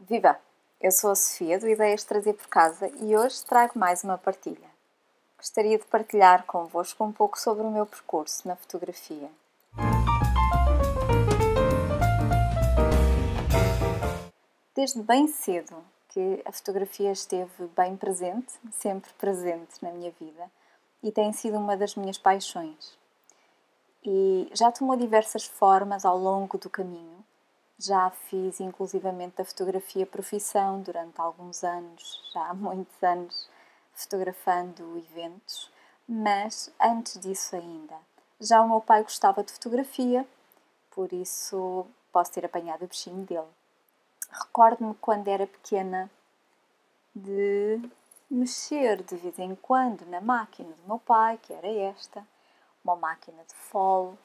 Viva! Eu sou a Sofia do Ideias de Trazer por Casa e hoje trago mais uma partilha. Gostaria de partilhar convosco um pouco sobre o meu percurso na fotografia. Desde bem cedo que a fotografia esteve bem presente, sempre presente na minha vida, e tem sido uma das minhas paixões. E já tomou diversas formas ao longo do caminho. Já fiz inclusivamente da fotografia profissão durante alguns anos, já há muitos anos, fotografando eventos, mas antes disso ainda. Já o meu pai gostava de fotografia, por isso posso ter apanhado o bichinho dele. Recordo-me quando era pequena de mexer de vez em quando na máquina do meu pai, que era esta, uma máquina de fole,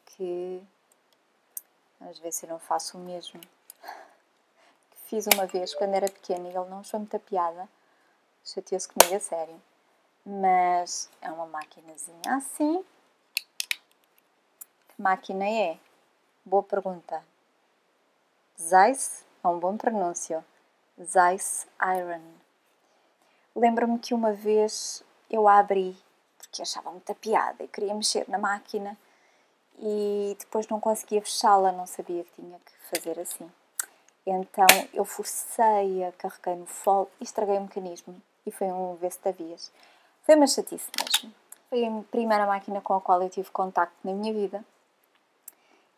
que vamos ver se eu não faço o mesmo. Que fiz uma vez quando era pequena e ele não achou muita piada, chateou-se comigo a sério. Mas é uma maquinazinha assim. Que máquina é? Boa pergunta. Zeiss é um bom pronúncio. Zeiss Iron. Lembro-me que uma vez eu a abri porque achava muita piada e queria mexer na máquina e depois não conseguia fechá-la, não sabia que tinha que fazer assim. Então eu forcei-a, carreguei no fole e estraguei o mecanismo. E foi um vê-se-te-avias. Foi uma chatice mesmo. Foi a primeira máquina com a qual eu tive contacto na minha vida.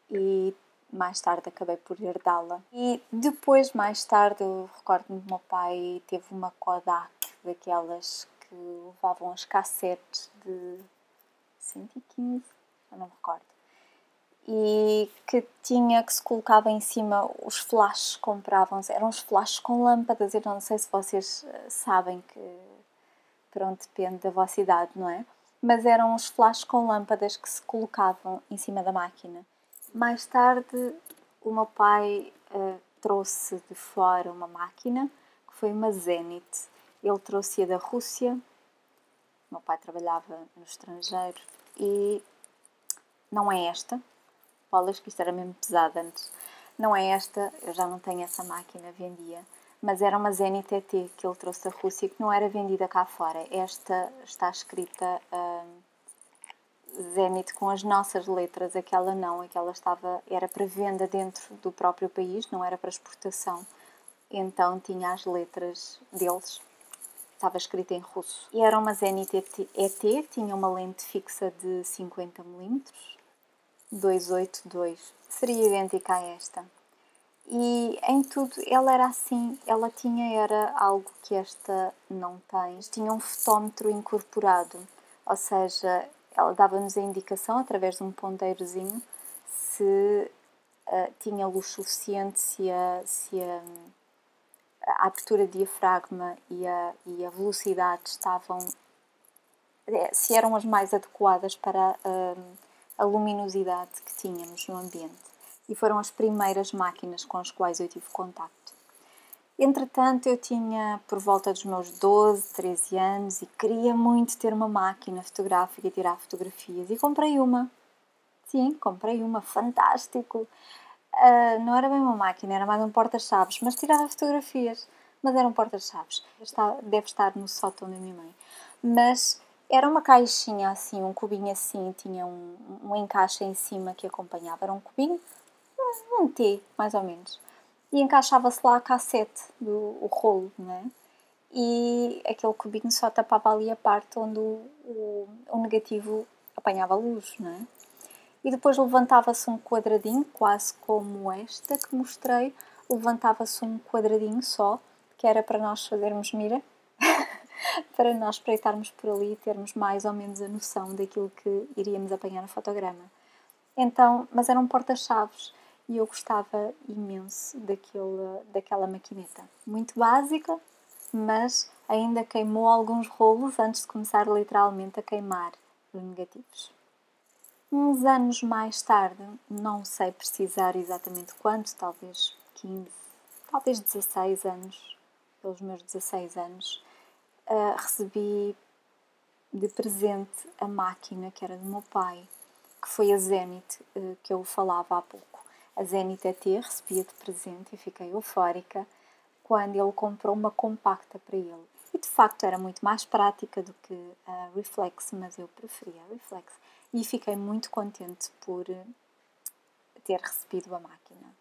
E mais tarde acabei por herdá-la. E depois, mais tarde, eu recordo-me que o meu pai teve uma Kodak, daquelas que levavam as cassetes de 115, eu não me recordo. E que se colocava em cima os flashes, compravam-se, eram os flashes com lâmpadas, eu não sei se vocês sabem que, pronto, depende da vossa idade, não é? Mas eram os flashes com lâmpadas que se colocavam em cima da máquina. Mais tarde, o meu pai trouxe de fora uma máquina, que foi uma Zenit. Ele trouxe-a da Rússia, o meu pai trabalhava no estrangeiro, e não é esta. Bolas, que isto era mesmo pesado antes. Não é esta, eu já não tenho essa máquina, vendia. Mas era uma Zenit ET que ele trouxe da Rússia, que não era vendida cá fora. Esta está escrita Zenit com as nossas letras, aquela não. Aquela era para venda dentro do próprio país, não era para exportação. Então tinha as letras deles. Estava escrita em russo. E era uma Zenit ET, tinha uma lente fixa de 50mm. 282, seria idêntica a esta. E em tudo ela era assim, era algo que esta não tem. Tinha um fotómetro incorporado, ou seja, ela dava-nos a indicação através de um ponteirozinho se tinha luz suficiente, se a abertura de diafragma e a velocidade estavam, se eram as mais adequadas para a luminosidade que tínhamos no ambiente. E foram as primeiras máquinas com as quais eu tive contacto. Entretanto, eu tinha por volta dos meus 12, 13 anos e queria muito ter uma máquina fotográfica e tirar fotografias. E comprei uma. Sim, comprei uma. Fantástico! Não era bem uma máquina, era mais um porta-chaves, mas tirava fotografias. Mas era um porta-chaves. Deve estar no sótão da minha mãe. Mas era uma caixinha assim, um cubinho assim, tinha um encaixe em cima que acompanhava. Era um cubinho, um T, mais ou menos. E encaixava-se lá a cassete, o rolo, não é? E aquele cubinho só tapava ali a parte onde o negativo apanhava a luz, não é? E depois levantava-se um quadradinho, quase como esta que mostrei, levantava-se um quadradinho só, que era para nós fazermos mira, para nós espreitarmos por ali e termos mais ou menos a noção daquilo que iríamos apanhar no fotograma. Então, mas era um porta-chaves e eu gostava imenso daquela maquineta. Muito básica, mas ainda queimou alguns rolos antes de começar literalmente a queimar os negativos. Uns anos mais tarde, não sei precisar exatamente quanto, talvez 15, talvez 16 anos, pelos meus 16 anos, recebi de presente a máquina que era do meu pai, que foi a Zenit, que eu falava há pouco. A Zenit ET recebia de presente e fiquei eufórica. quando ele comprou uma compacta para ele. E de facto era muito mais prática do que a Reflex, mas eu preferia a Reflex. E fiquei muito contente por ter recebido a máquina.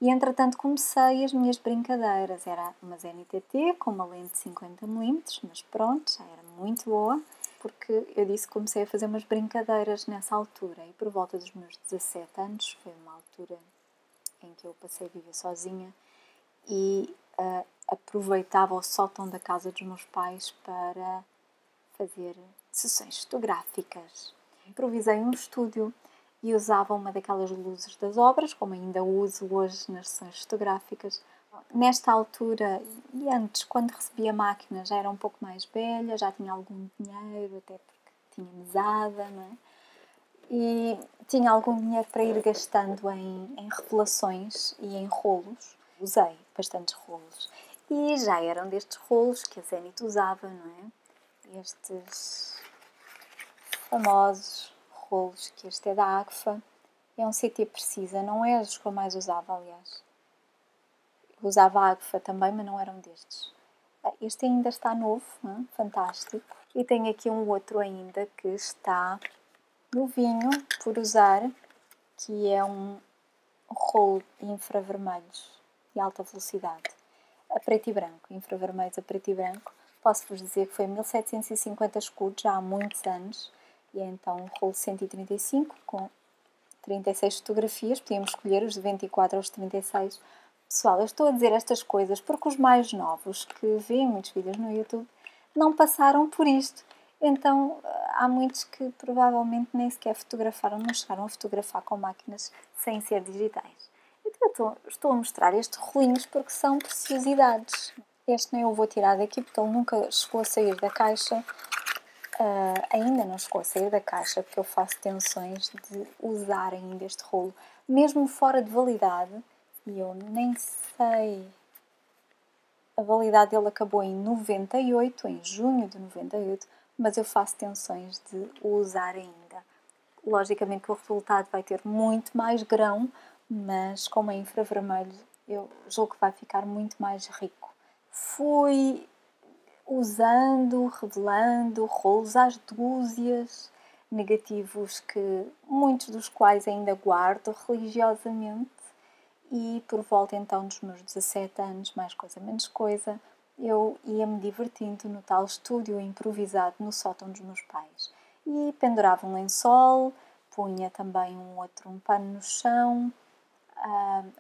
E entretanto comecei as minhas brincadeiras. Era uma ZNTT com uma lente de 50mm, mas pronto, já era muito boa, porque eu disse que comecei a fazer umas brincadeiras nessa altura. E por volta dos meus 17 anos, foi uma altura em que eu passei a viver sozinha e aproveitava o sótão da casa dos meus pais para fazer sessões fotográficas. Improvisei um estúdio e usava uma daquelas luzes das obras, como ainda uso hoje nas sessões fotográficas. Nesta altura, e antes, quando recebia máquina, já era um pouco mais velha, já tinha algum dinheiro, até porque tinha mesada, não é? E tinha algum dinheiro para ir gastando em revelações e em rolos. Usei bastantes rolos. E já eram destes rolos que a Zenit usava, não é? Estes famosos rolos, que este é da Agfa. É um CT Precisa, não é os que eu mais usava, aliás. Eu usava a Agfa também, mas não eram destes. Este ainda está novo, não é? Fantástico. E tenho aqui um outro ainda que está novinho por usar, que é um rolo de infravermelhos de alta velocidade, a preto e branco, infravermelhos a preto e branco. Posso-vos dizer que foi 1750 escudos, já há muitos anos, e é então um rolo 135 com 36 fotografias, podíamos escolher os de 24 aos 36. Pessoal, eu estou a dizer estas coisas porque os mais novos que veem muitos vídeos no YouTube não passaram por isto. Então, há muitos que provavelmente nem sequer fotografaram, não chegaram a fotografar com máquinas sem ser digitais. Então, eu estou a mostrar estes rolinhos porque são preciosidades. Este nem eu vou tirar daqui porque ele nunca chegou a sair da caixa. Ainda não chegou a sair da caixa porque eu faço tensões de usar ainda este rolo, mesmo fora de validade, e eu nem sei. A validade dele acabou em 98, em junho de 98, mas eu faço tensões de o usar ainda. Logicamente que o resultado vai ter muito mais grão, mas como é infravermelho, eu julgo que vai ficar muito mais rico. Fui usando, revelando rolos às dúzias, negativos que muitos dos quais ainda guardo religiosamente, e por volta então dos meus 17 anos, mais coisa menos coisa, eu ia-me divertindo no tal estúdio improvisado no sótão dos meus pais. E pendurava um lençol, punha também um pano no chão,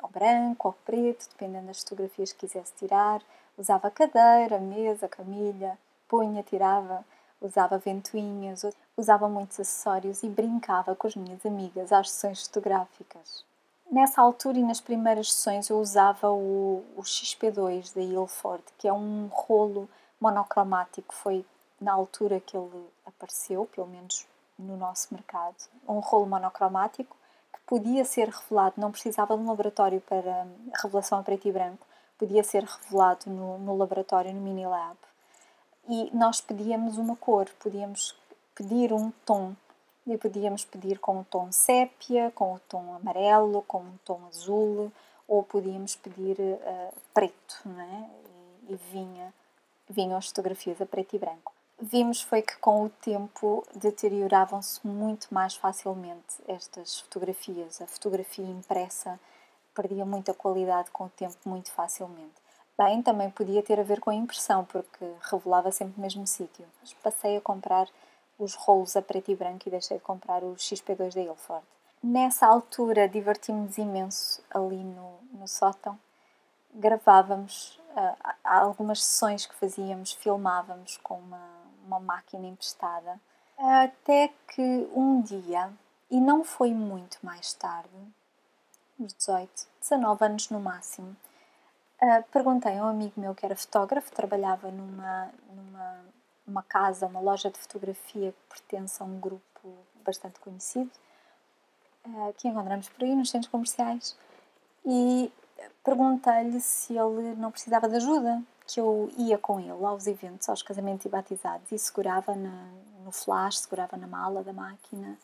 ao branco, ao preto, dependendo das fotografias que quisesse tirar. Usava cadeira, mesa, camilha, punha, tirava, usava ventoinhas, usava muitos acessórios e brincava com as minhas amigas às sessões fotográficas. Nessa altura e nas primeiras sessões eu usava o XP2 da Ilford, que é um rolo monocromático, foi na altura que ele apareceu, pelo menos no nosso mercado. Um rolo monocromático que podia ser revelado, não precisava de um laboratório para revelação a preto e branco, podia ser revelado no laboratório, no Minilab. E nós pedíamos uma cor, podíamos pedir um tom. E podíamos pedir com o tom sépia, com o tom amarelo, com o tom azul, ou podíamos pedir preto, não é? E vinham as fotografias a preto e branco. Vimos foi que com o tempo deterioravam-se muito mais facilmente estas fotografias. A fotografia impressa perdia muita qualidade com o tempo muito facilmente. Bem, também podia ter a ver com a impressão, porque revelava sempre no mesmo sítio. Mas passei a comprar os rolos a preto e branco e deixei de comprar o XP2 da Ilford. Nessa altura divertimos imenso ali no sótão. Gravávamos algumas sessões que fazíamos, filmávamos com uma máquina emprestada. Até que um dia, e não foi muito mais tarde, uns 18, 19 anos no máximo, perguntei a um amigo meu que era fotógrafo, trabalhava numa casa, uma loja de fotografia que pertence a um grupo bastante conhecido, que encontramos por aí nos centros comerciais, e perguntei-lhe se ele não precisava de ajuda, que eu ia com ele aos eventos, aos casamentos e batizados, e segurava no flash, segurava na mala da máquina,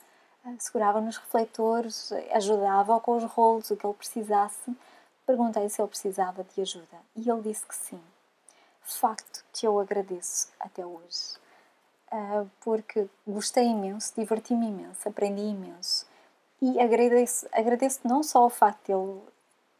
segurava nos refletores, ajudava com os rolos, o que ele precisasse, Perguntei se ele precisava de ajuda e ele disse que sim. Facto que eu agradeço até hoje, porque gostei imenso, diverti-me imenso, aprendi imenso e agradeço não só o facto de ele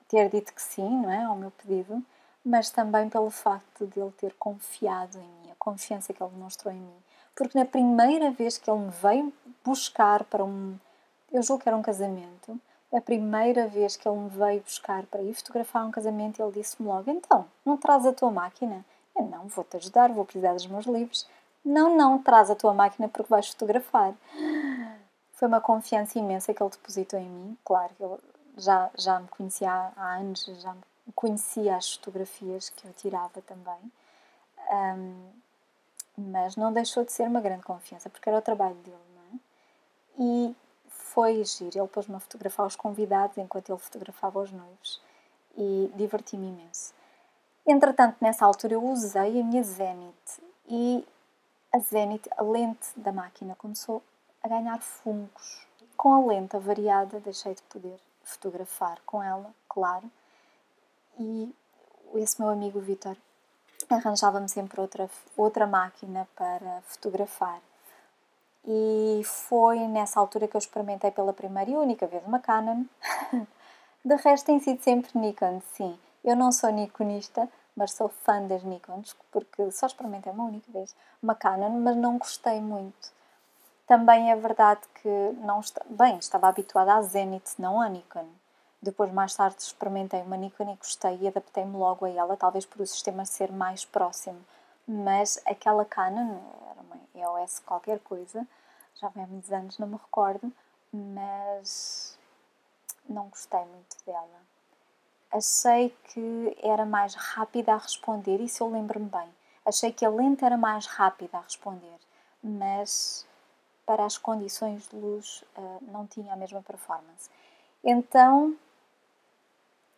ter dito que sim, não é, ao meu pedido, mas também pelo facto de ele ter confiado em mim, a confiança que ele demonstrou em mim. Porque na primeira vez que ele me veio buscar para eu julgo que era um casamento, a primeira vez que ele me veio buscar para ir fotografar um casamento, ele disse-me logo: então, não traz a tua máquina? Eu: não, vou-te ajudar, vou precisar dos meus livros. Não, não, traz a tua máquina porque vais fotografar. Foi uma confiança imensa que ele depositou em mim. Claro que ele já me conhecia há anos, já me conhecia as fotografias que eu tirava também. Mas não deixou de ser uma grande confiança, porque era o trabalho dele, não é? E foi giro. Ele pôs-me a fotografar os convidados enquanto ele fotografava os noivos. E diverti-me imenso. Entretanto, nessa altura eu usei a minha Zenit. E a Zenit, a lente da máquina, começou a ganhar fungos. Com a lente avariada, deixei de poder fotografar com ela, claro. E esse meu amigo Vítor arranjava-me sempre outra máquina para fotografar. E foi nessa altura que eu experimentei pela primeira e única vez uma Canon. De resto tem sido sempre Nikon, sim. Eu não sou nikonista, mas sou fã das Nikons, porque só experimentei uma única vez uma Canon, mas não gostei muito. Também é verdade que estava habituada à Zenit, não à Nikon. Depois, mais tarde, experimentei uma Nikon e gostei e adaptei-me logo a ela, talvez por o sistema ser mais próximo. Mas aquela Canon, era uma EOS qualquer coisa, já vem há muitos anos, não me recordo, mas não gostei muito dela. Achei que era mais rápida a responder, isso eu lembro-me bem. Achei que a lente era mais rápida a responder, mas para as condições de luz não tinha a mesma performance. Então,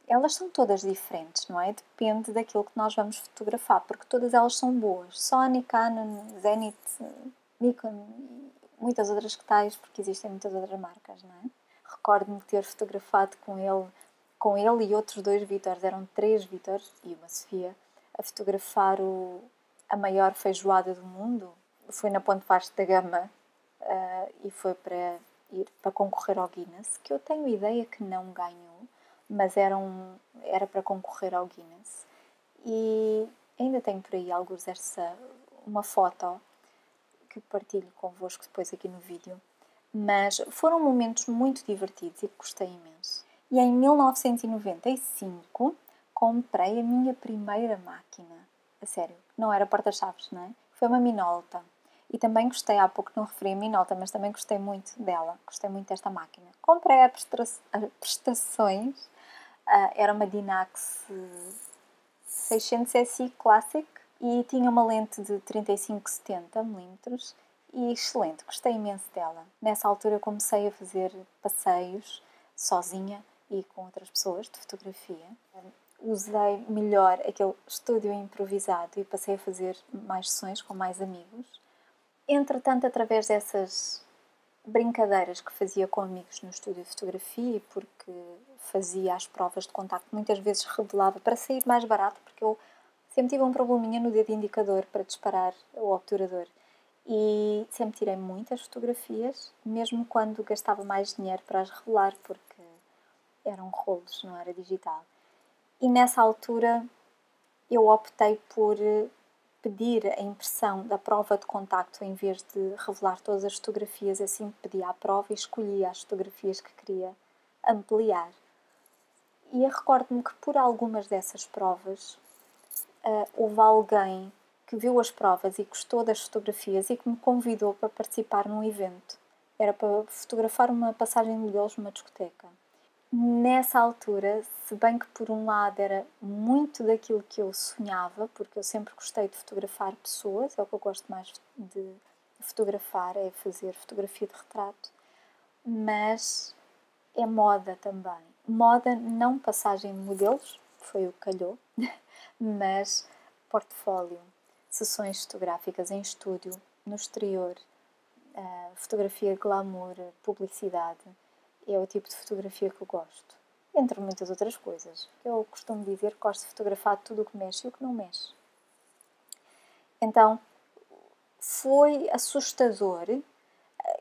elas são todas diferentes, não é? Depende daquilo que nós vamos fotografar, porque todas elas são boas. Sony, Canon, Zenit, Nikon e muitas outras que tais, porque existem muitas outras marcas, não é? Recordo-me de ter fotografado com ele e outros 2 Vítors, eram 3 Vítors e uma Sofia, a fotografar a maior feijoada do mundo. Foi na Ponte Vasco da Gama e foi para ir para concorrer ao Guinness, que eu tenho ideia que não ganhou, mas era para concorrer ao Guinness. E ainda tenho por aí alguns uma foto que partilho convosco depois aqui no vídeo. Mas foram momentos muito divertidos e que gostei imenso. E em 1995 comprei a minha primeira máquina. A sério, não era porta-chaves, não é? Foi uma Minolta. E também gostei, há pouco não referi a Minolta, mas também gostei muito dela. Gostei muito desta máquina. Comprei a prestações. Era uma Dinax 600 SI Classic e tinha uma lente de 35-70mm e excelente, gostei imenso dela. Nessa altura comecei a fazer passeios sozinha e com outras pessoas de fotografia. Usei melhor aquele estúdio improvisado e passei a fazer mais sessões com mais amigos. Entretanto, através dessas brincadeiras que fazia com amigos no estúdio de fotografia, porque fazia as provas de contacto, muitas vezes revelava para sair mais barato, porque eu sempre tive um probleminha no dedo indicador para disparar o obturador. E sempre tirei muitas fotografias, mesmo quando gastava mais dinheiro para as revelar, porque eram rolos, não era digital. E nessa altura eu optei por pedir a impressão da prova de contacto em vez de revelar todas as fotografias. Assim pedia a prova e escolhia as fotografias que queria ampliar. E eu recordo-me que por algumas dessas provas houve alguém que viu as provas e gostou das fotografias e que me convidou para participar num evento. Era para fotografar uma passagem de modelos numa discoteca. Nessa altura, se bem que por um lado era muito daquilo que eu sonhava, porque eu sempre gostei de fotografar pessoas, é o que eu gosto mais de fotografar, é fazer fotografia de retrato, mas é moda também. Moda, não passagem de modelos, foi o que calhou, mas portfólio, sessões fotográficas em estúdio, no exterior, fotografia glamour, publicidade. É o tipo de fotografia que eu gosto. entre muitas outras coisas. Eu costumo dizer que gosto de fotografar tudo o que mexe e o que não mexe. Então, foi assustador.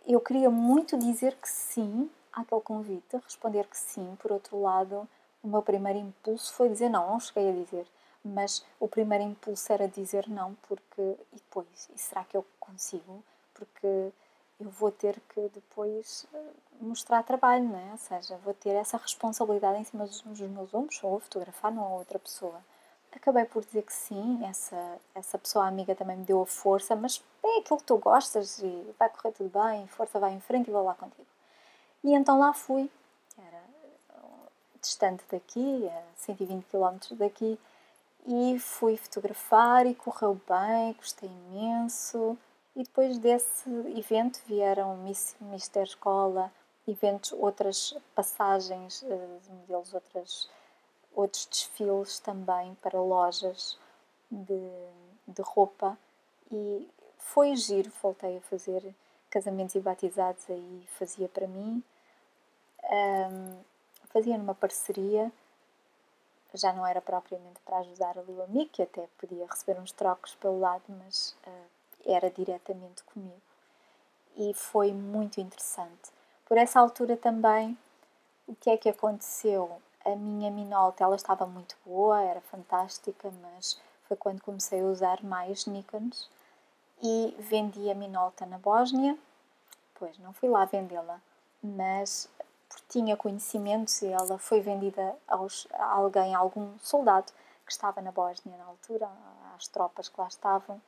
Eu queria muito dizer que sim àquele convite, responder que sim. Por outro lado, o meu primeiro impulso foi dizer não cheguei a dizer. Mas o primeiro impulso era dizer não, porque... E depois, e será que eu consigo? Porque eu vou ter que depois mostrar trabalho, não é? Ou seja, vou ter essa responsabilidade em cima dos meus ombros, ou fotografar, não a outra pessoa. Acabei por dizer que sim, essa pessoa amiga também me deu a força, mas é aquilo que tu gostas e vai correr tudo bem, força, vai em frente e vou lá contigo. E então lá fui, era distante daqui, a 120 km daqui, e fui fotografar e correu bem, gostei imenso. E depois desse evento vieram Mister Escola, eventos, outras passagens de modelos, outros desfiles também para lojas de roupa. E foi giro, voltei a fazer casamentos e batizados aí, fazia para mim. Fazia numa parceria, já não era propriamente para ajudar ali o amigo, que até podia receber uns trocos pelo lado, mas era diretamente comigo. E foi muito interessante. Por essa altura também, o que é que aconteceu? A minha Minolta, ela estava muito boa, era fantástica, mas foi quando comecei a usar mais Nikons e vendi a Minolta na Bósnia. Pois, não fui lá vendê-la, mas porque tinha conhecimentos e ela foi vendida a alguém, a algum soldado que estava na Bósnia na altura, às tropas que lá estavam,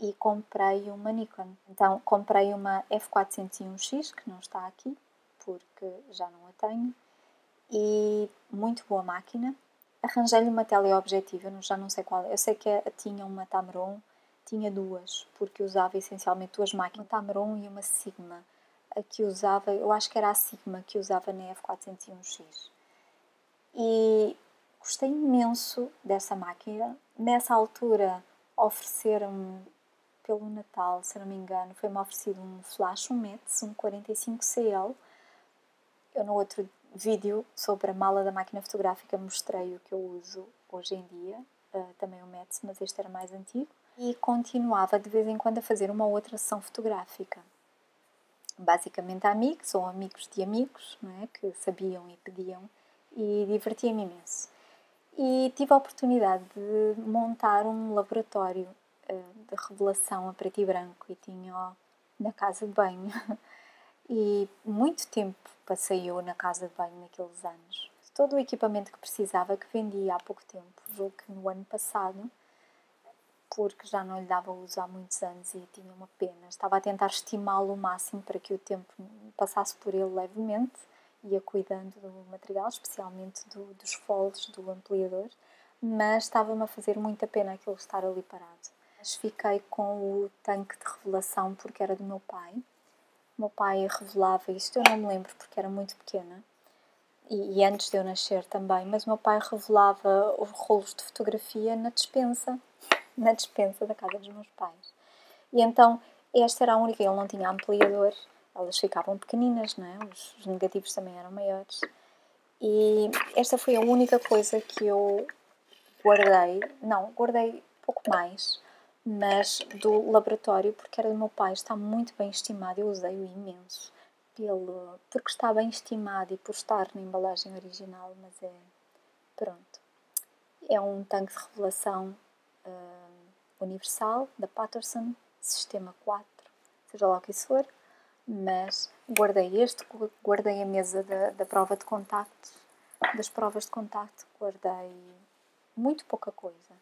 e comprei uma Nikon. Então comprei uma F401X, que não está aqui, porque já não a tenho, e muito boa máquina. Arranjei-lhe uma teleobjetiva, já não sei qual. Eu sei que tinha uma Tamron, tinha duas, porque usava essencialmente duas máquinas, uma Tamron e uma Sigma. A que usava, eu acho que era a Sigma que usava na F401X. E gostei imenso dessa máquina. Nessa altura ofereceram-me, pelo Natal, se não me engano, foi-me oferecido um flash, um Metz, um 45CL. Eu no outro vídeo sobre a mala da máquina fotográfica mostrei o que eu uso hoje em dia, também o Metz, mas este era mais antigo. E continuava de vez em quando a fazer uma outra sessão fotográfica. Basicamente amigos ou amigos de amigos, não é? Que sabiam e pediam, e divertia-me imenso. E tive a oportunidade de montar um laboratório de revelação a preto e branco e tinha na casa de banho. E muito tempo passei eu na casa de banho naqueles anos. Todo o equipamento que precisava, que vendi há pouco tempo, julgo que no ano passado, porque já não lhe dava uso há muitos anos e tinha uma pena. Estava a tentar estimá-lo o máximo para que o tempo passasse por ele levemente, ia cuidando do material, especialmente dos foles do ampliador, mas estava-me a fazer muita pena aquilo estar ali parado. Mas fiquei com o tanque de revelação porque era do meu pai. O meu pai revelava isto, eu não me lembro porque era muito pequena, e antes de eu nascer também, mas o meu pai revelava os rolos de fotografia na despensa da casa dos meus pais. E então, esta era a única, ele não tinha ampliador, elas ficavam pequeninas, não é? Os negativos também eram maiores. E esta foi a única coisa que eu guardei pouco mais, mas do laboratório, porque era do meu pai, está muito bem estimado, eu usei-o imenso, porque está bem estimado e por estar na embalagem original, mas pronto. É um tanque de revelação universal, da Patterson, sistema 4, seja lá o que isso for, mas guardei a mesa da prova de contacto, das provas de contacto, guardei muito pouca coisa.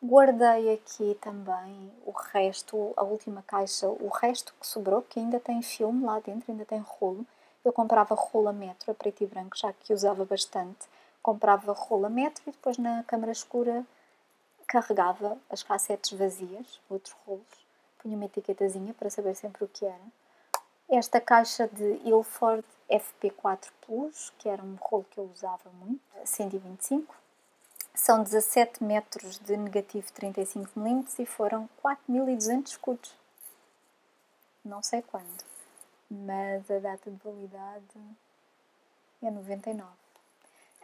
Guardei aqui também o resto, a última caixa, o resto que sobrou, que ainda tem filme lá dentro, ainda tem rolo. Eu comprava rolo a metro, a preto e branco, já que usava bastante. Comprava rolo a metro e depois na câmara escura carregava as cassetes vazias, outros rolos. Punha uma etiquetazinha para saber sempre o que era. Esta caixa de Ilford FP4 Plus, que era um rolo que eu usava muito, 125. São 17 metros de negativo 35mm e foram 4.200 escudos. Não sei quando, mas a data de validade é 99.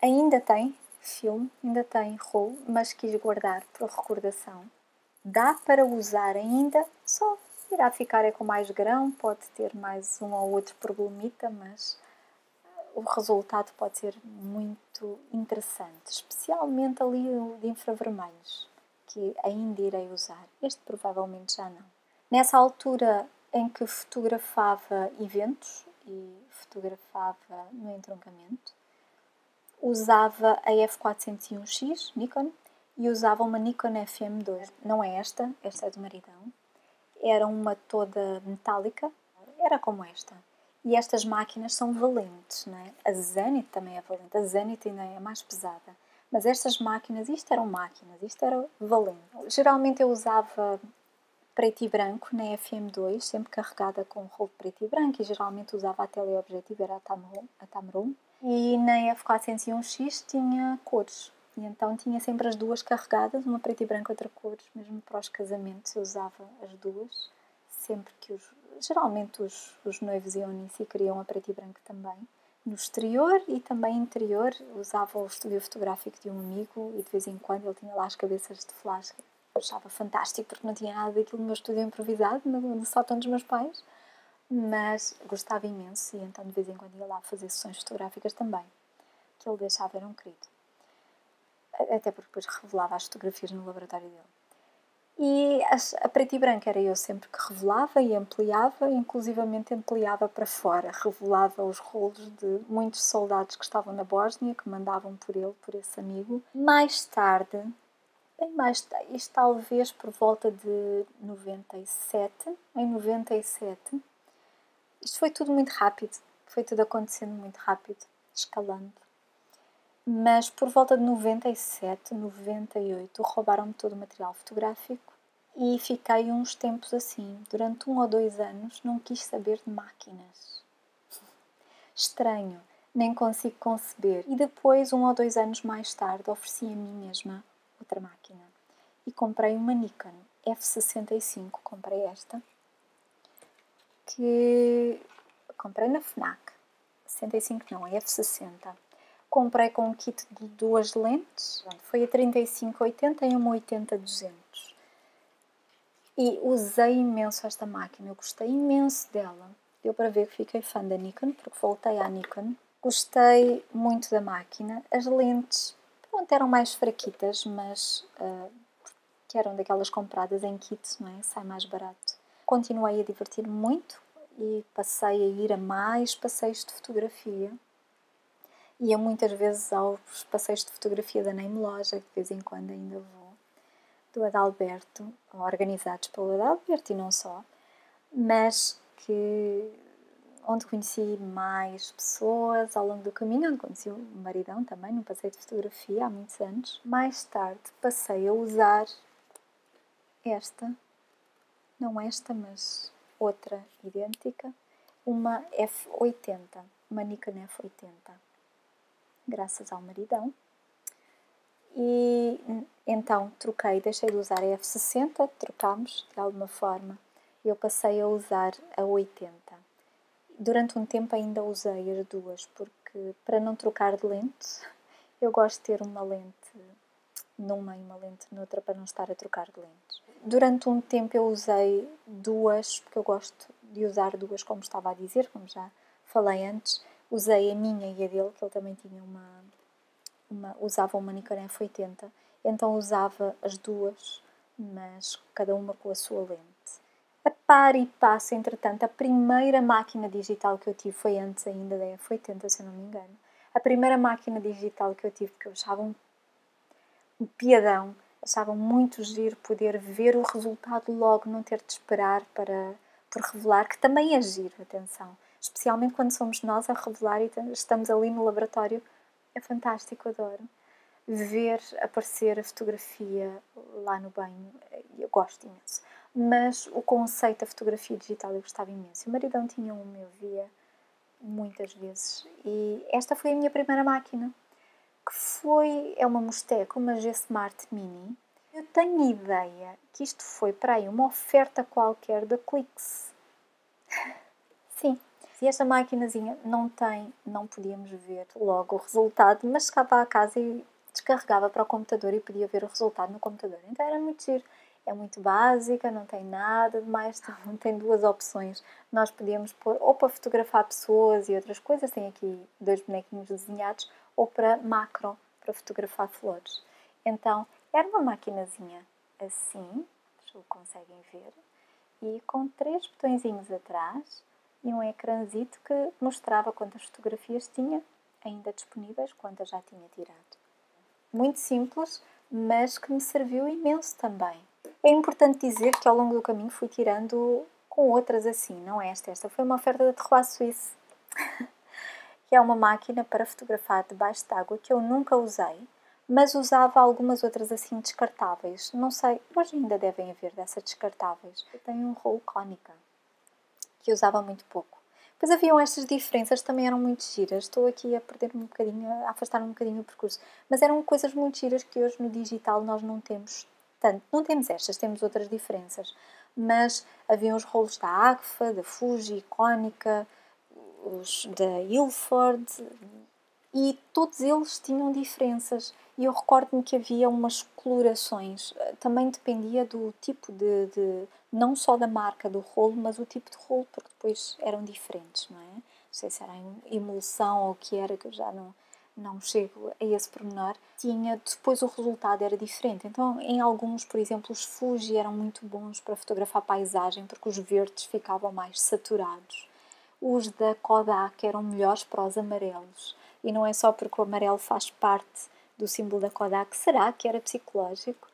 Ainda tem filme, ainda tem rolo, mas quis guardar por recordação. Dá para usar ainda, só irá ficar com mais grão, pode ter mais um ou outro problemita, mas o resultado pode ser muito interessante, especialmente ali o de infravermelhos, que ainda irei usar. Este provavelmente já não. Nessa altura em que fotografava eventos e fotografava no entroncamento, usava a F401X Nikon e usava uma Nikon FM2. Não é esta é do maridão. Era uma toda metálica, era como esta. E estas máquinas são valentes, não é? A Zenit também é valente, a Zenit ainda é mais pesada. Mas estas máquinas, isto era valente. Geralmente eu usava preto e branco na FM2, sempre carregada com rolo preto e branco, e geralmente usava a teleobjetivo, era a Tamron. E na F401X tinha cores, e então tinha sempre as duas carregadas, uma preto e branco, outra cores, mesmo para os casamentos eu usava as duas, sempre que geralmente os noivos iam nisso e queriam a preto e branco também. No exterior e também interior usava o estúdio fotográfico de um amigo e de vez em quando ele tinha lá as cabeças de flash. Eu achava fantástico porque não tinha nada daquilo no meu estúdio improvisado, no sótão dos meus pais, mas gostava imenso e então de vez em quando ia lá fazer sessões fotográficas também, que ele deixava, era um querido. Até porque depois revelava as fotografias no laboratório dele. E a preto e branco era eu sempre que revelava e ampliava, inclusivamente ampliava para fora, revelava os rolos de muitos soldados que estavam na Bósnia, que mandavam por ele, por esse amigo. Mais tarde, isto talvez por volta de 97, em 97, isto foi tudo muito rápido, foi tudo acontecendo muito rápido, escalando. Mas por volta de 97, 98, roubaram-me todo o material fotográfico e fiquei uns tempos assim. Durante 1 ou 2 anos não quis saber de máquinas. Estranho, nem consigo conceber. E depois, 1 ou 2 anos mais tarde, ofereci a mim mesma outra máquina. E comprei uma Nikon F65, comprei esta, que comprei na FNAC. 65 não, é F60. Comprei com um kit de 2 lentes, foi a 35-80 e uma 80-200. E usei imenso esta máquina, eu gostei imenso dela. Deu para ver que fiquei fã da Nikon, porque voltei à Nikon. Gostei muito da máquina. As lentes, pronto, eram mais fraquitas, mas que eram daquelas compradas em kit, não é? Sai mais barato. Continuei a divertir-me muito e passei a ir a mais passeios de fotografia. Ia muitas vezes aos passeios de fotografia da Name Loja, de vez em quando ainda vou, do Adalberto, organizados pelo Adalberto e não só, mas onde conheci mais pessoas ao longo do caminho, onde conheci o maridão também, num passeio de fotografia há muitos anos. Mais tarde passei a usar não esta, mas outra idêntica, uma F80, uma Nikon F80. Graças ao maridão. E então deixei de usar a F60, trocámos de alguma forma. Eu passei a usar a 80. Durante um tempo ainda usei as duas, porque para não trocar de lente, eu gosto de ter uma lente numa e uma lente noutra para não estar a trocar de lentes. Durante um tempo eu usei duas, porque eu gosto de usar duas, como estava a dizer, como já falei antes. Usei a minha e a dele, que ele também tinha usava uma Nikon F80, então usava as duas, mas cada uma com a sua lente. A par e passo, entretanto, a primeira máquina digital que eu tive foi antes ainda da F80, se eu não me engano. A primeira máquina digital que eu tive, que eu achava um piadão, achava muito giro poder ver o resultado logo, não ter de esperar por revelar, que também é giro, atenção. Especialmente quando somos nós a revelar e estamos ali no laboratório. É fantástico, adoro. Ver aparecer a fotografia lá no banho, eu gosto imenso. Mas o conceito da fotografia digital eu gostava imenso. O maridão tinha uma, eu via muitas vezes. E esta foi a minha primeira máquina, que é uma Mosteco, uma G-Smart Mini. Eu tenho ideia que isto foi para aí uma oferta qualquer da Clix. Sim, E esta maquinazinha não podíamos ver logo o resultado, mas chegava à casa e descarregava para o computador e podia ver o resultado no computador. Então era muito giro. É muito básica, não tem nada de mais, tem duas opções. Nós podíamos pôr ou para fotografar pessoas e outras coisas, tem aqui 2 bonequinhos desenhados, ou para macro, para fotografar flores. Então era uma maquinazinha assim, conseguem ver, e com 3 botõezinhos atrás e um ecrãzito que mostrava quantas fotografias tinha ainda disponíveis, quantas já tinha tirado. Muito simples, mas que me serviu imenso também. É importante dizer que ao longo do caminho fui tirando com outras assim, não esta. Esta foi uma oferta da Terroir Suisse, que é uma máquina para fotografar debaixo d'água que eu nunca usei, mas usava algumas outras assim descartáveis. Não sei, hoje ainda devem haver dessas descartáveis. Eu tenho um rolo Konica, que usava muito pouco. Depois haviam estas diferenças, também eram muito giras. Estou aqui a perder-me um bocadinho, a afastar-me um bocadinho o percurso. Mas eram coisas muito giras que hoje no digital nós não temos tanto. Não temos estas, temos outras diferenças. Mas haviam os rolos da Agfa, da Fuji, Konica, os da Ilford, e todos eles tinham diferenças. E eu recordo-me que havia umas colorações. Também dependia do tipo não só da marca do rolo, mas o tipo de rolo, porque depois eram diferentes, não é? Não sei se era emulsão ou o que era, que eu já não chego a esse pormenor. Depois o resultado era diferente. Então, em alguns, por exemplo, os Fuji eram muito bons para fotografar paisagem, porque os verdes ficavam mais saturados. Os da Kodak eram melhores para os amarelos. E não é só porque o amarelo faz parte do símbolo da Kodak. Será que era psicológico?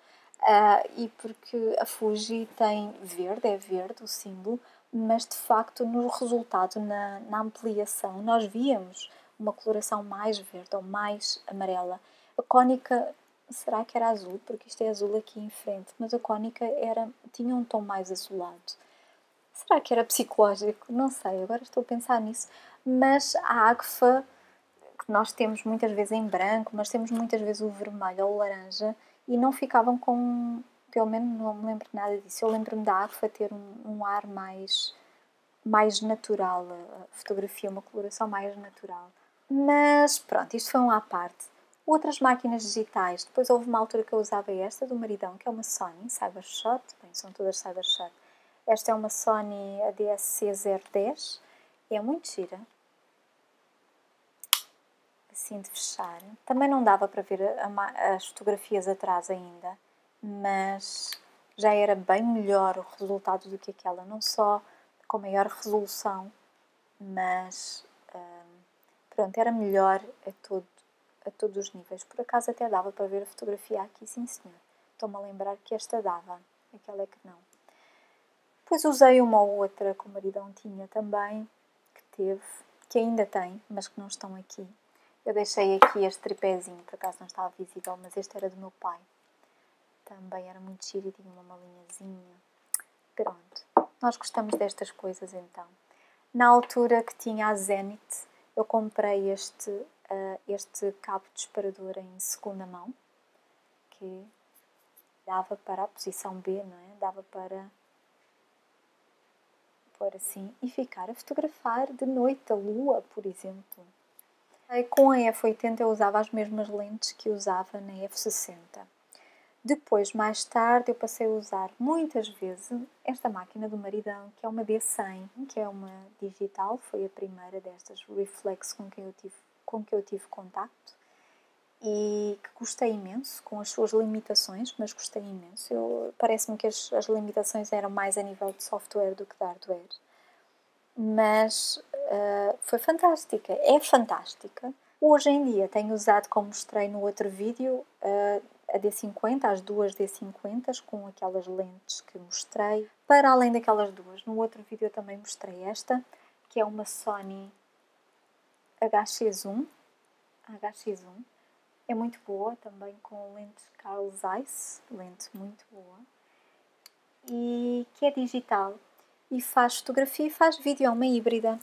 E porque a Fuji tem verde, é verde o símbolo, mas de facto no resultado, na ampliação, nós víamos uma coloração mais verde ou mais amarela. A Konica, será que era azul? Porque isto é azul aqui em frente, mas a Konica tinha um tom mais azulado. Será que era psicológico? Não sei, agora estou a pensar nisso. Mas a Agfa, que nós temos muitas vezes em branco, mas temos muitas vezes o vermelho ou o laranja, e não ficavam com... Pelo menos não me lembro nada disso. Eu lembro-me da Agfa ter um ar mais natural, a fotografia, uma coloração mais natural. Mas pronto, isto foi um à parte. Outras máquinas digitais, depois houve uma altura que eu usava esta do maridão, que é uma Sony Cybershot, bem, são todas Cybershot. Esta é uma Sony ADS-C010, é muito gira, assim de fechar. Também não dava para ver as fotografias atrás ainda, mas já era bem melhor o resultado do que aquela, não só com maior resolução, mas pronto, era melhor a todos os níveis. Por acaso até dava para ver a fotografia aqui, sim senhor. Estou-me a lembrar que esta dava, aquela é que não. Depois usei uma ou outra que o maridão tinha também, que ainda tem, mas que não estão aqui. Eu deixei aqui este tripézinho, por acaso não estava visível, mas este era do meu pai. Também era muito giro e tinha uma malinhazinha. Pronto, nós gostamos destas coisas então. Na altura que tinha a Zenith, eu comprei este cabo disparador em segunda mão, que dava para a posição B, não é? Dava para pôr assim e ficar a fotografar de noite a lua, por exemplo. Com a F80 eu usava as mesmas lentes que usava na F60. Depois, mais tarde, eu passei a usar muitas vezes esta máquina do maridão, que é uma D100, que é uma digital, foi a primeira destas reflex com que eu tive contacto e que gostei imenso, com as suas limitações, mas gostei imenso. Parece-me que as limitações eram mais a nível de software do que de hardware. Mas foi fantástica, é fantástica. Hoje em dia tenho usado, como mostrei no outro vídeo, a D50, as duas D50 com aquelas lentes que mostrei. Para além daquelas duas, no outro vídeo eu também mostrei esta, que é uma Sony HX1. É muito boa, também com lentes Carl Zeiss, lente muito boa. E que é digital. E faz fotografia e faz vídeo, é uma híbrida.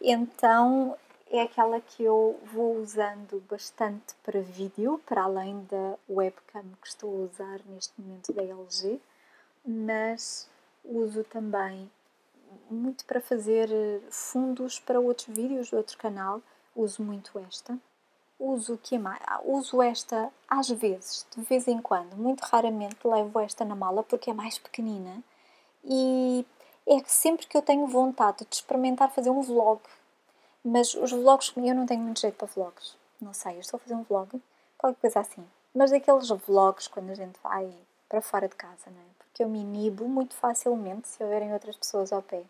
Então é aquela que eu vou usando bastante para vídeo, para além da webcam que estou a usar neste momento da LG, mas uso também muito para fazer fundos para outros vídeos do outro canal. Uso muito esta. Uso o que mais? Uso esta às vezes, de vez em quando. Muito raramente levo esta na mala porque é mais pequenina. E é que sempre que eu tenho vontade de experimentar fazer um vlog, mas os vlogs, eu não tenho muito jeito para vlogs. Não sei, eu estou a fazer um vlog, qualquer coisa assim. Mas daqueles vlogs quando a gente vai para fora de casa, não é? Porque eu me inibo muito facilmente se houverem outras pessoas ao pé.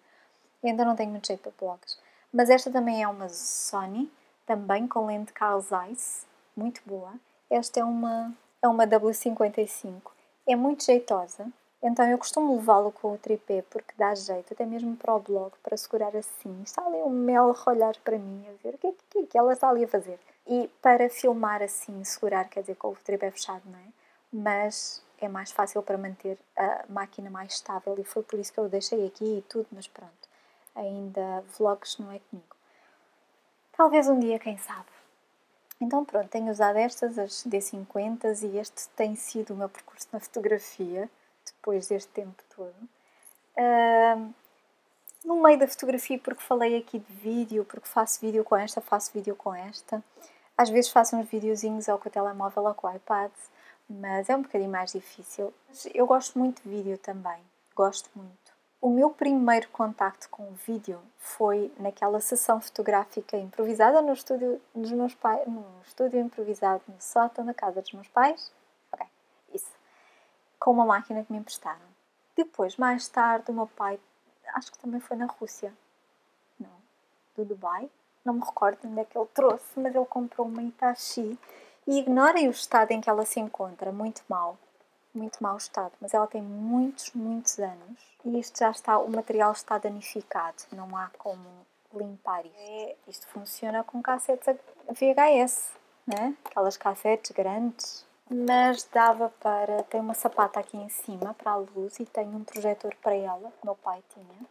E ainda não tenho muito jeito para vlogs. Mas esta também é uma Sony, também com lente Carl Zeiss, muito boa. Esta é uma W55. É muito jeitosa. Então eu costumo levá-lo com o tripé porque dá jeito, até mesmo para o blog, para segurar assim. Está ali um mel a olhar para mim, a ver o que é que ela está ali a fazer. E para filmar assim, segurar, quer dizer, com o tripé fechado, não é? Mas é mais fácil para manter a máquina mais estável e foi por isso que eu deixei aqui e tudo, mas pronto. Ainda vlogs não é comigo. Talvez um dia, quem sabe. Então pronto, tenho usado estas, as D50, e este tem sido o meu percurso na fotografia, depois deste tempo todo. No meio da fotografia, porque falei aqui de vídeo, porque faço vídeo com esta, faço vídeo com esta. Às vezes faço uns videozinhos ou com o telemóvel ou com o iPad, mas é um bocadinho mais difícil. Eu gosto muito de vídeo também, gosto muito. O meu primeiro contacto com o vídeo foi naquela sessão fotográfica improvisada no estúdio dos meus pais, no estúdio improvisado no sótão da casa dos meus pais. Ok, isso. Com uma máquina que me emprestaram. Depois, mais tarde, o meu pai, acho que também foi na Rússia, não, do Dubai, não me recordo onde é que ele trouxe, mas ele comprou uma Hitachi e ignorem o estado em que ela se encontra, muito mau estado, mas ela tem muitos, muitos anos e isto já está, o material está danificado, não há como limpar isto. Isto funciona com cassetes VHS, né? Aquelas cassetes grandes, mas dava para, tem uma sapata aqui em cima para a luz e tem um projetor para ela, que meu pai tinha,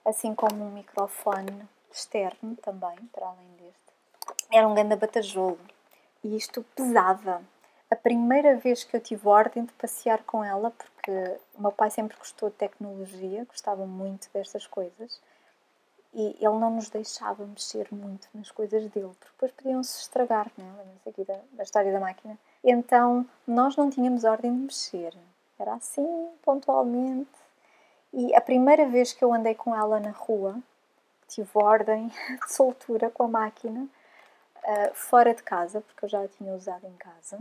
assim como um microfone externo também, para além deste. Era um grande batajolo e isto pesava. A primeira vez que eu tive ordem de passear com ela, porque o meu pai sempre gostou de tecnologia, gostava muito destas coisas, e ele não nos deixava mexer muito nas coisas dele, porque depois podiam-se estragar, não é? Lembra-se aqui da história da máquina. Então, nós não tínhamos ordem de mexer. Era assim, pontualmente. E a primeira vez que eu andei com ela na rua, tive ordem de soltura com a máquina, fora de casa, porque eu já a tinha usado em casa.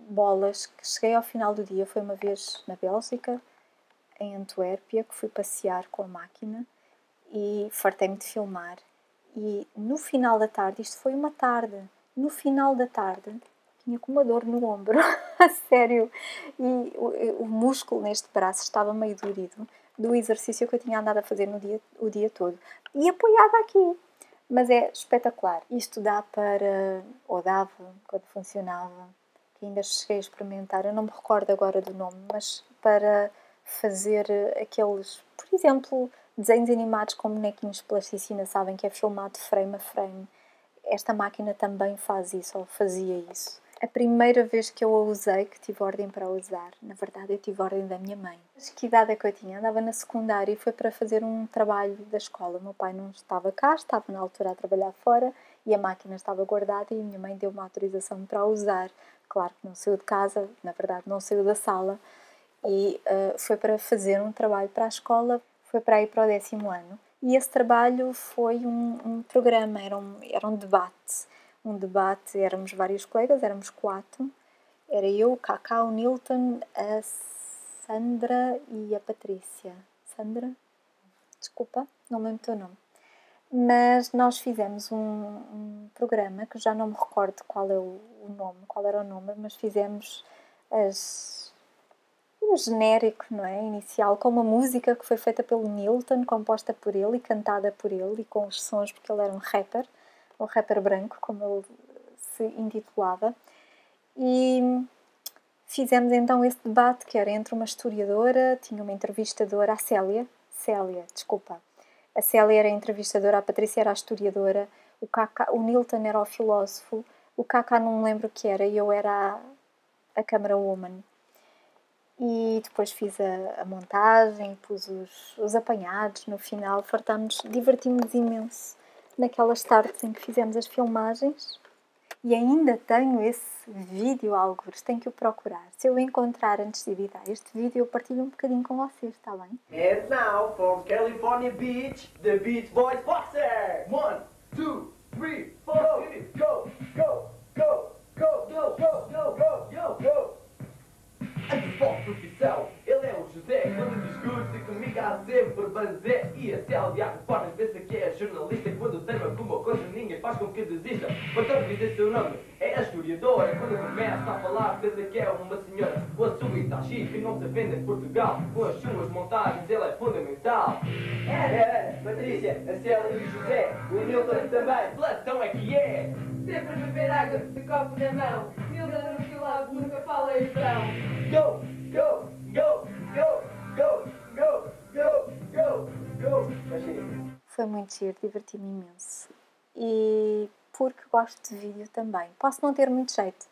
Bolas, que cheguei ao final do dia, foi uma vez na Bélgica, em Antuérpia, que fui passear com a máquina e fartei-me de filmar. E no final da tarde, isto foi uma tarde, no final da tarde, tinha com uma dor no ombro, a sério, e o músculo neste braço estava meio dorido do exercício que eu tinha andado a fazer o dia todo. E apoiada aqui. Mas é espetacular. Isto dá para, ou dava, quando funcionava, que ainda cheguei a experimentar, eu não me recordo agora do nome, mas para fazer aqueles, por exemplo, desenhos animados com bonequinhos de plasticina, sabem que é filmado frame a frame. Esta máquina também faz isso, ou fazia isso. A primeira vez que eu a usei, que tive ordem para a usar, na verdade eu tive ordem da minha mãe. Mas que idade é que eu tinha? Andava na secundária e foi para fazer um trabalho da escola. O meu pai não estava cá, estava na altura a trabalhar fora e a máquina estava guardada e a minha mãe deu uma autorização para a usar. Claro que não saiu de casa, na verdade não saiu da sala e foi para fazer um trabalho para a escola, foi para ir para o 10º ano. E esse trabalho foi um programa, era um debate. Um debate, éramos vários colegas, éramos 4. Era eu, o Cacá, o Nilton, a Sandra e a Patrícia. Sandra? Desculpa, não me lembro o teu nome. Mas nós fizemos um programa, que já não me recordo qual era o nome, mas fizemos um genérico, não é? Inicial, com uma música que foi feita pelo Nilton, composta por ele e cantada por ele, e com os sons, porque ele era um rapper branco, como ele se intitulava. E fizemos então esse debate, que era entre uma historiadora, tinha uma entrevistadora, a Célia, desculpa. A Célia era a entrevistadora, a Patrícia era a historiadora, o Nilton era o filósofo, o Cacá não me lembro o que era, e eu era a camera woman. E depois fiz a montagem, pus os apanhados no final, divertimos imenso naquelas tardes em que fizemos as filmagens. E ainda tenho esse vídeo, algures, tenho que o procurar. Se eu encontrar antes de editar este vídeo, eu partilho um bocadinho com vocês, está bem? And now from California Beach, the Beach Boys Boxer. 1, 2, 3, 4, go, go, go, go, go, go, go, go, go, go. Antes foco profissão, ele é o José. Quando discute comigo há sempre banzé. E até ao diabo Fornas pensa que é jornalista. Quando terma alguma coisa ninguém faz com que desista. Então dizer seu nome, é a historiadora. Quando começa a falar pensa que é uma senhora. Com a sua Itachi que não se vende em Portugal. Com as suas montagens ele é fundamental. Patrícia, a Célia e o José, o Newton também. Platão é que é. Sempre beber água de copo na mão. Milda no filado, nunca fala em vão. Go, go, go, go, go, go, go, go, go. Já chega. Foi muito giro, diverti-me imenso. E porque gosto de vídeo também. Posso não ter muito jeito,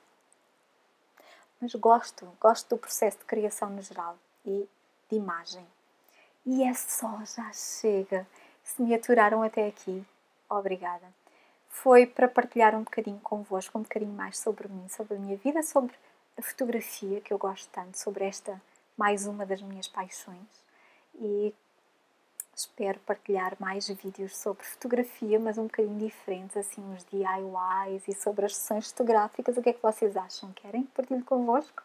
mas gosto do processo de criação no geral e de imagem. E é só, já chega. Se me aturaram até aqui, obrigada. Foi para partilhar um bocadinho convosco, um bocadinho mais sobre mim, sobre a minha vida, sobre a fotografia, que eu gosto tanto, sobre esta, mais uma das minhas paixões. E espero partilhar mais vídeos sobre fotografia, mas um bocadinho diferentes, assim, uns DIYs e sobre as sessões fotográficas. O que é que vocês acham? Querem? Partilho convosco?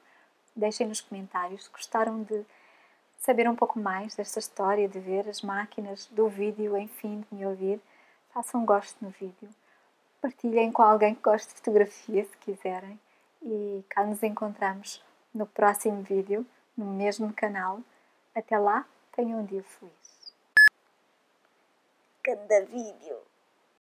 Deixem nos comentários se gostaram de saber um pouco mais desta história, de ver as máquinas do vídeo, enfim, de me ouvir. Façam um gosto no vídeo. Partilhem com alguém que goste de fotografia, se quiserem. E cá nos encontramos no próximo vídeo, no mesmo canal. Até lá, tenham um dia feliz. Cada vídeo!